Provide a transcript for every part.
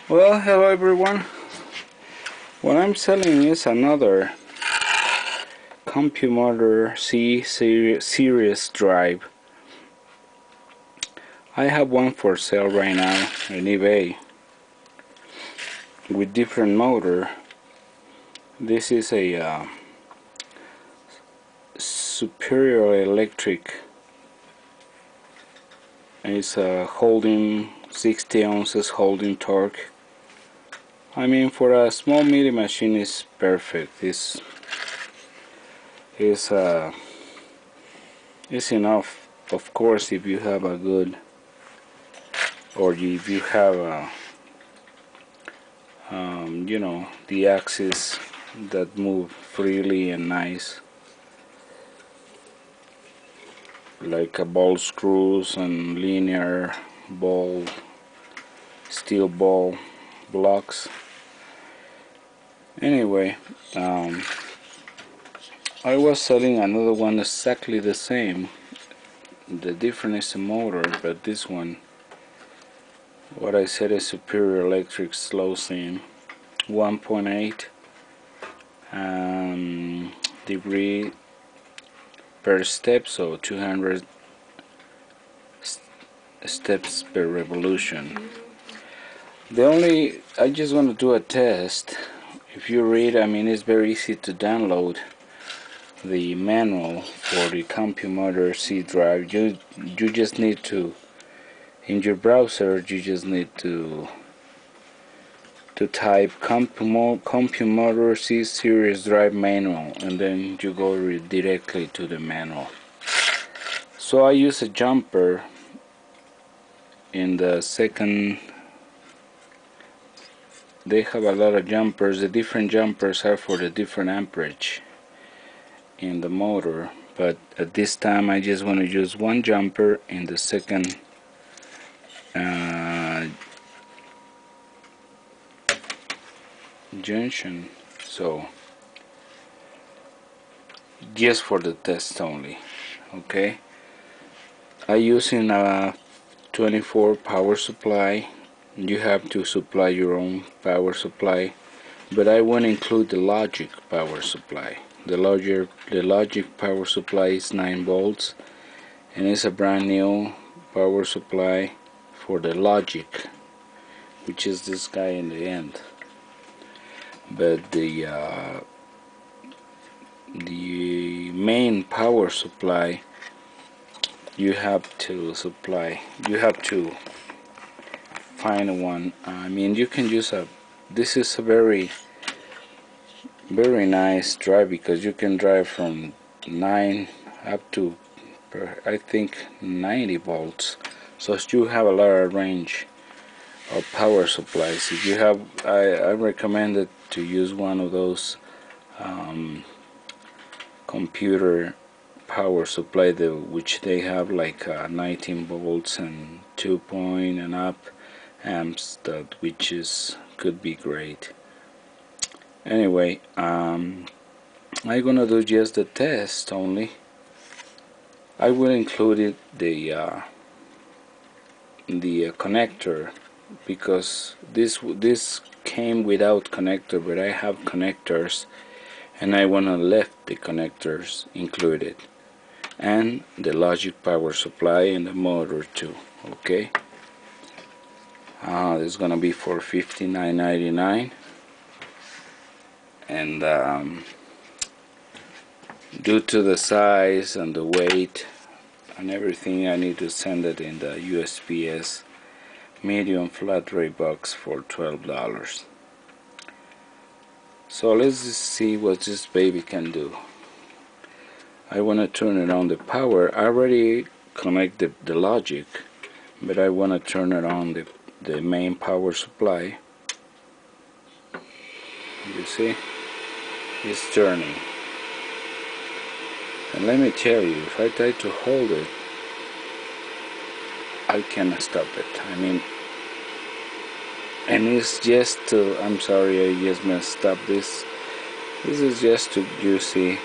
Well, hello everyone. What I'm selling is another Compumotor C series drive. I have one for sale right now on eBay with different motor. This is a Superior Electric. It's a holding 60 ounces holding torque. I mean, for a small MIDI machine is perfect. It's enough, of course, if you have a good, or if you have a, you know, the axis that move freely and nice, like a ball screws and linear ball, steel ball blocks. Anyway, I was selling another one exactly the same. The difference is the motor, but this one, what I said, is Superior Electric slow sim 1.8 degree per step, so 200 steps per revolution. I just want to do a test. If you read, I mean, it's very easy to download the manual for the Compumotor C drive. You just need to, in your browser, you just need to type Compumotor C series drive manual, and then you go directly to the manual. So I use a jumper in the second. They have a lot of jumpers. The different jumpers are for the different amperage in the motor, but at this time I just want to use one jumper in the second junction, so just for the test only. Okay, I using a 24 power supply. You have to supply your own power supply, but I want to include the Logic power supply. The Logic power supply is 9 volts, and it's a brand new power supply for the Logic, which is this guy in the end. But the main power supply, you have to find one. I mean, you can use this is a very nice drive, because you can drive from 9 up to I think 90 volts, so you have a lot of range of power supplies. If you have, I recommend it to use one of those computer power supply, which they have like 19 volts and 2 point and up amps, which could be great. Anyway, I'm gonna do just the test only. I will include the connector, because this came without connector, but I have connectors, and I want to left the connectors included, and the Logic power supply and the motor too. Okay, this is gonna be for $59.99, and due to the size and the weight and everything, I need to send it in the USPS medium flat rate box for $12. So let's just see what this baby can do. I want to turn it on the power. I already connected the Logic, but I want to turn it on the main power supply. You see, it's turning. And let me tell you, if I try to hold it, I cannot stop it. I mean, and it's just to, I'm sorry, I just messed up this. This is just to, you see,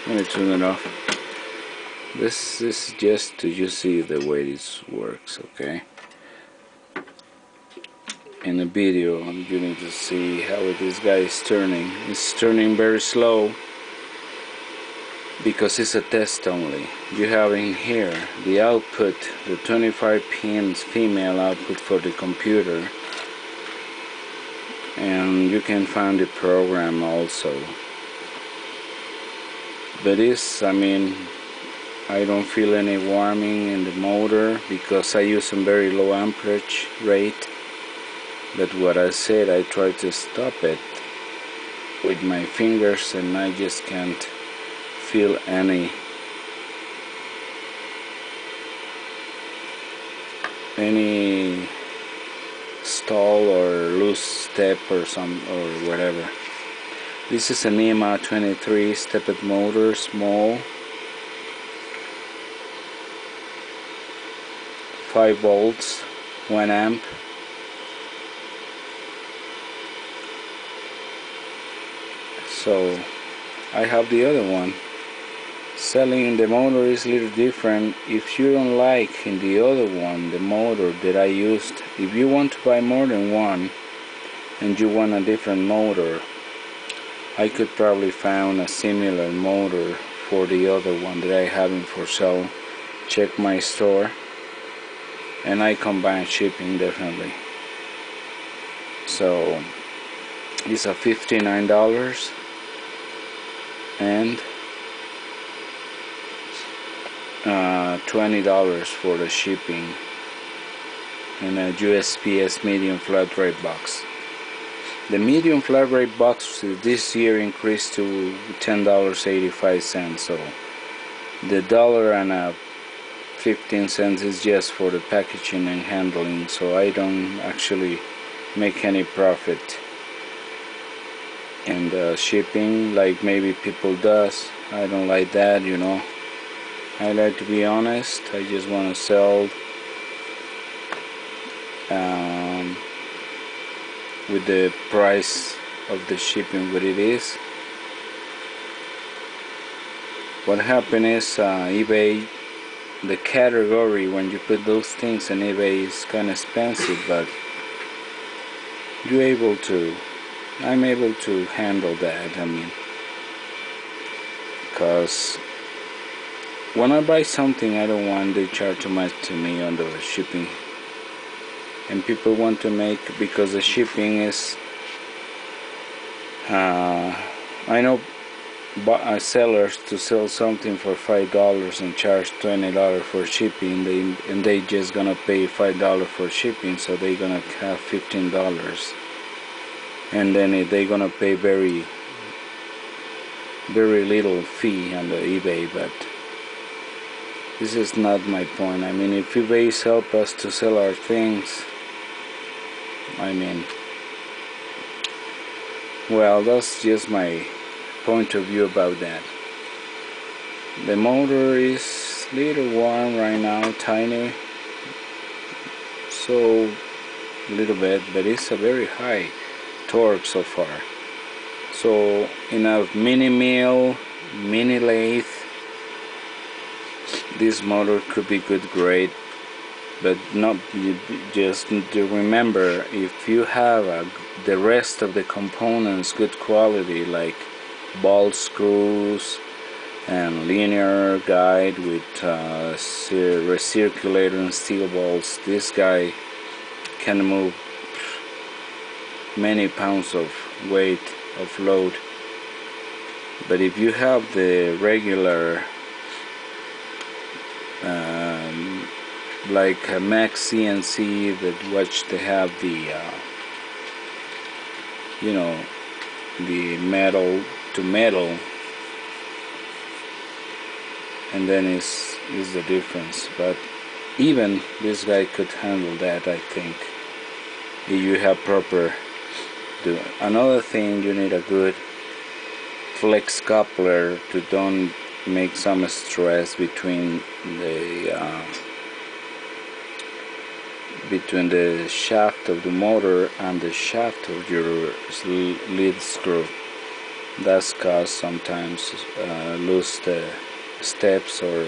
let me turn it off. This is just to, you see the way this works, okay? in the video. You need to see how this guy is turning. It's turning very slow because it's a test only. You have in here the output, the 25 pins female output for the computer, and you can find the program also. But this, I mean, I don't feel any warming in the motor because I use a very low amperage rate. But what I said, I try to stop it with my fingers and I just can't feel any stall or loose step or whatever. This is an EMA 23 stepped motor, small, 5 volts, 1 amp. So I have the other one. Selling the motor is a little different. If you don't like in the other one the motor that I used, if you want to buy more than one and you want a different motor, I could probably find a similar motor for the other one that I have in for sale. Check my store and I combine shipping definitely. So it's a $59 and $20 for the shipping, and a USPS medium flat rate box. The medium flat rate box this year increased to $10.85, so the $1.15 is just for the packaging and handling, so I don't actually make any profit in the shipping like maybe people does. I don't like that, you know. I like to be honest. I just want to sell with the price of the shipping what it is. What happened is eBay, the category when you put those things on eBay is kind of expensive, but I'm able to handle that. I mean, because when I buy something, I don't want they charge too much to me on the shipping, and people want to make, because the shipping is I know sellers to sell something for $5 and charge $20 for shipping, and they just gonna pay $5 for shipping, so they gonna have $15, and then they gonna pay very little fee on the eBay. But this is not my point. I mean, if eBay help us to sell our things, I mean, well, that's just my point of view about that. The motor is a little warm right now, tiny, so a little bit, but it's a very high torque so far. So in a mini mill, mini lathe, this motor could be good grade, but not just to remember, if you have the rest of the components good quality, like ball screws and linear guide with recirculator and steel balls, this guy can move many pounds of weight of load. But if you have the regular like a Max CNC that they have the you know, the metal to metal, and then is the difference. But even this guy could handle that, I think, if you have proper another thing, you need a good flex coupler to don't make some stress between the shaft of the motor and the shaft of your lead screw. That's cause sometimes lose the steps or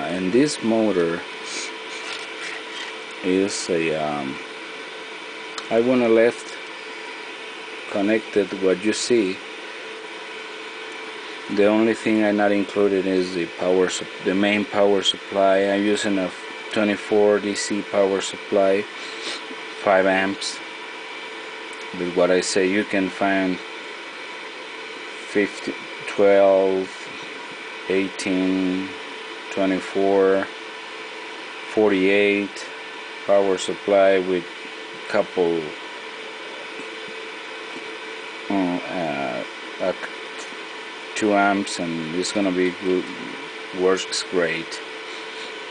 and this motor is a I wanna left connected what you see. The only thing I not included is the main power supply. I'm using a 24 DC power supply, 5 amps. But what I say, you can find 50, 12, 18, 24, 48 power supply with couple 2 amps, and it's gonna be good, works great.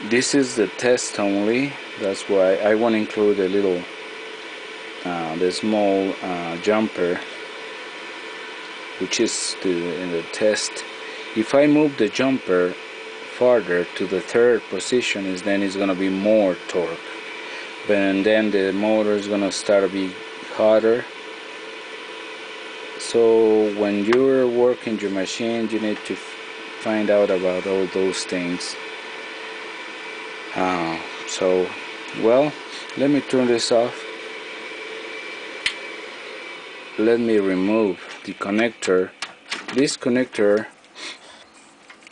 This is the test only, that's why I want to include a little the small jumper, which is in the test. If I move the jumper farther to the third position, then it's gonna be more torque, but then the motor is gonna start to be hotter. So when you're working your machine, you need to find out about all those things. So, well, let me turn this off. Let me remove the connector. This connector,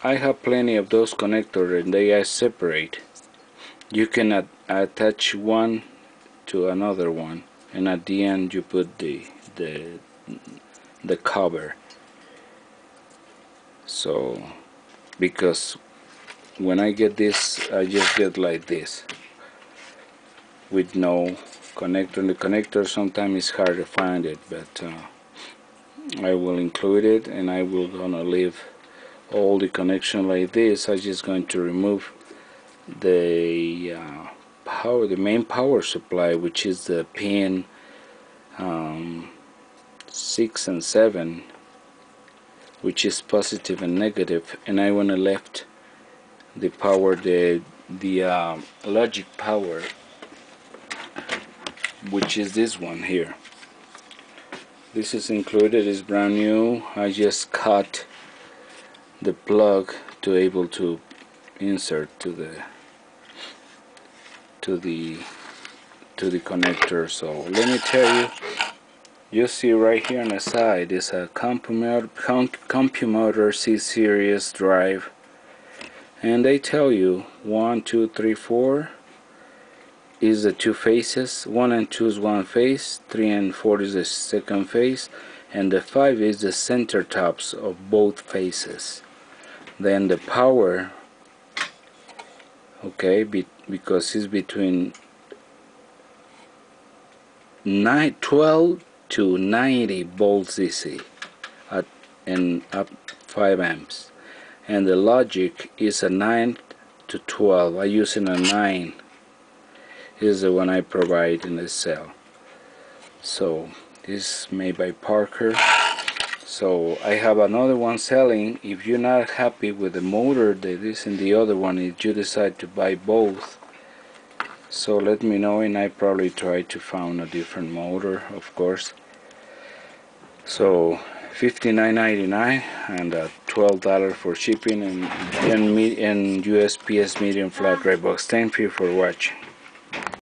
I have plenty of those connectors, and they are separate. You can attach one to another one, and at the end you put the cover. So because when I get this, I just get like this with no connector. The connector sometimes is hard to find it, but I will include it, and I will gonna leave all the connection like this. I'm just going to remove the main power supply, which is the pin 6 and 7, which is positive and negative, and I want to left the power, the logic power, which is this one here. This is included, is brand new. I just cut the plug to able to insert to the connector. So let me tell you, you see right here on the side is a Compumotor C series drive, and they tell you 1, 2, 3, 4 is the 2 phases, 1 and 2 is 1 phase, 3 and 4 is the second phase, and the 5 is the center tops of both phases. Then the power, okay, because it's between 12 to 90 volts DC and up 5 amps, and the logic is a 9 to 12. I using a 9. This is the one I provide in the cell. So this is made by Parker. So I have another one selling. If you're not happy with the motor that is in the other one, if you decide to buy both, so let me know, and I probably try to find a different motor, of course. So $59.99 and $12 for shipping, and USPS medium flat rate box. Thank you for watching.